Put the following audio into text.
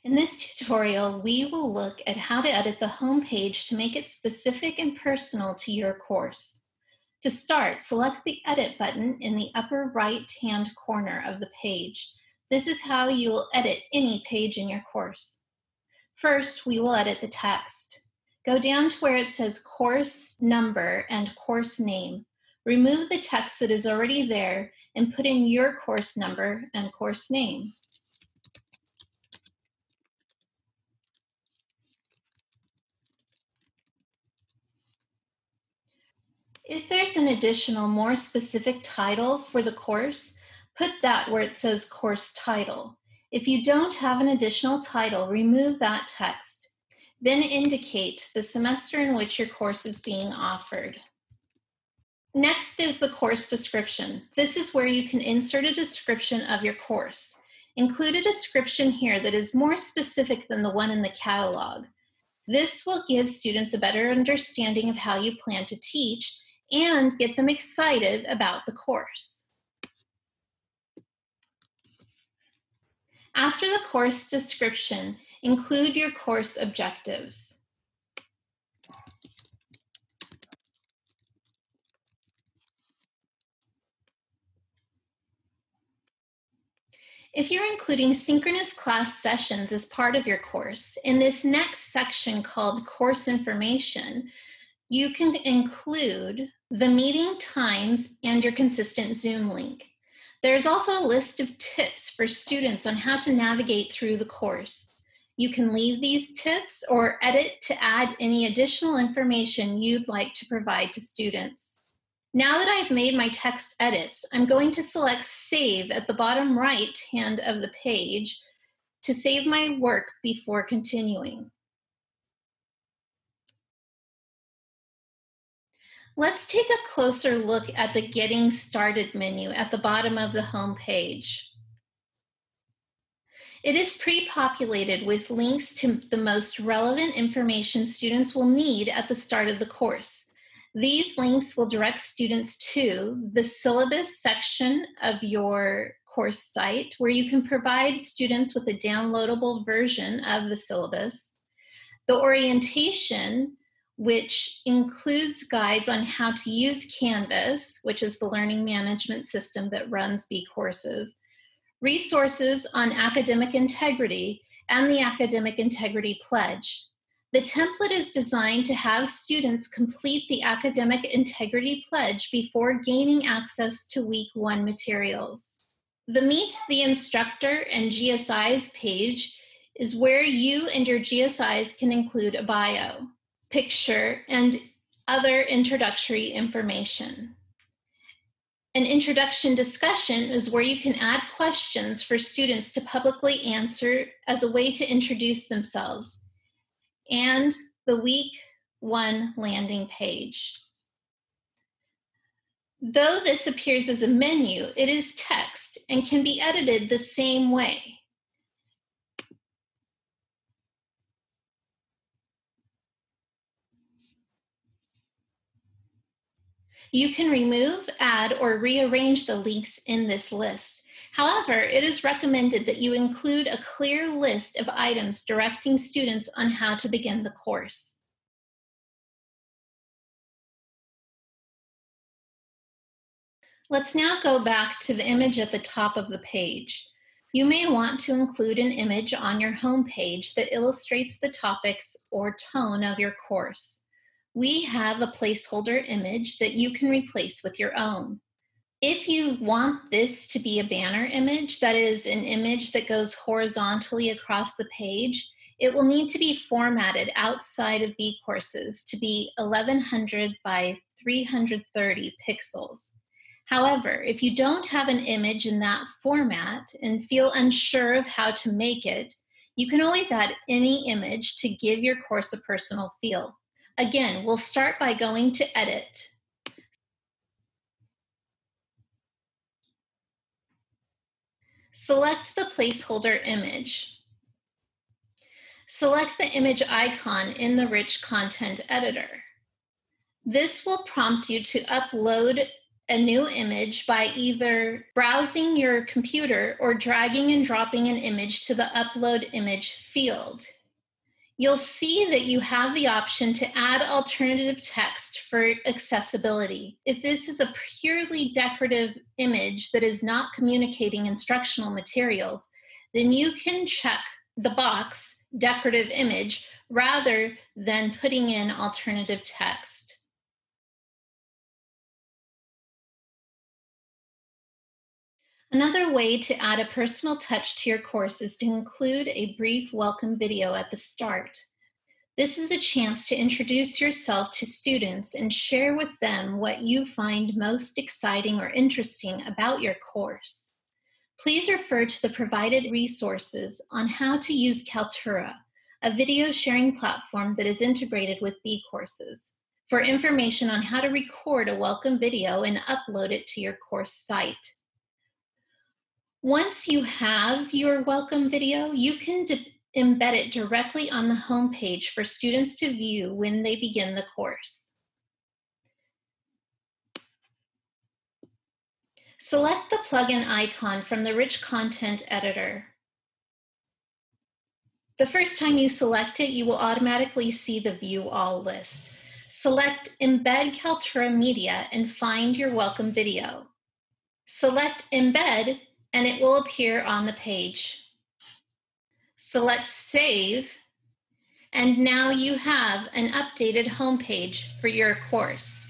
In this tutorial, we will look at how to edit the home page to make it specific and personal to your course. To start, select the Edit button in the upper right-hand corner of the page. This is how you will edit any page in your course. First, we will edit the text. Go down to where it says Course Number and Course Name. Remove the text that is already there and put in your course number and course name. If there's an additional, more specific title for the course, put that where it says course title. If you don't have an additional title, remove that text. Then indicate the semester in which your course is being offered. Next is the course description. This is where you can insert a description of your course. Include a description here that is more specific than the one in the catalog. This will give students a better understanding of how you plan to teach and get them excited about the course. After the course description, include your course objectives. If you're including synchronous class sessions as part of your course, in this next section called Course Information, you can include the meeting times and your consistent Zoom link. There's also a list of tips for students on how to navigate through the course. You can leave these tips or edit to add any additional information you'd like to provide to students. Now that I've made my text edits, I'm going to select Save at the bottom right hand of the page to save my work before continuing. Let's take a closer look at the Getting Started menu at the bottom of the home page. It is pre-populated with links to the most relevant information students will need at the start of the course. These links will direct students to the syllabus section of your course site, where you can provide students with a downloadable version of the syllabus, the orientation, which includes guides on how to use Canvas, which is the learning management system that runs B courses, resources on academic integrity, and the Academic Integrity Pledge. The template is designed to have students complete the Academic Integrity Pledge before gaining access to Week 1 materials. The Meet the Instructor and GSIs page is where you and your GSIs can include a bio, picture, and other introductory information. An introduction discussion is where you can add questions for students to publicly answer as a way to introduce themselves. And the Week 1 landing page. Though this appears as a menu, it is text and can be edited the same way. You can remove, add, or rearrange the links in this list. However, it is recommended that you include a clear list of items directing students on how to begin the course. Let's now go back to the image at the top of the page. You may want to include an image on your home page that illustrates the topics or tone of your course. We have a placeholder image that you can replace with your own. If you want this to be a banner image, that is an image that goes horizontally across the page, it will need to be formatted outside of B courses to be 1100 by 330 pixels. However, if you don't have an image in that format and feel unsure of how to make it, you can always add any image to give your course a personal feel. Again, we'll start by going to Edit. Select the placeholder image. Select the image icon in the Rich Content Editor. This will prompt you to upload a new image by either browsing your computer or dragging and dropping an image to the Upload Image field. You'll see that you have the option to add alternative text for accessibility. If this is a purely decorative image that is not communicating instructional materials, then you can check the box decorative image rather than putting in alternative text. Another way to add a personal touch to your course is to include a brief welcome video at the start. This is a chance to introduce yourself to students and share with them what you find most exciting or interesting about your course. Please refer to the provided resources on how to use Kaltura, a video sharing platform that is integrated with bCourses, for information on how to record a welcome video and upload it to your course site. Once you have your welcome video, you can embed it directly on the homepage for students to view when they begin the course. Select the plugin icon from the Rich Content Editor. The first time you select it, you will automatically see the View All list. Select Embed Kaltura Media and find your welcome video. Select Embed and it will appear on the page. Select Save, and now you have an updated homepage for your course.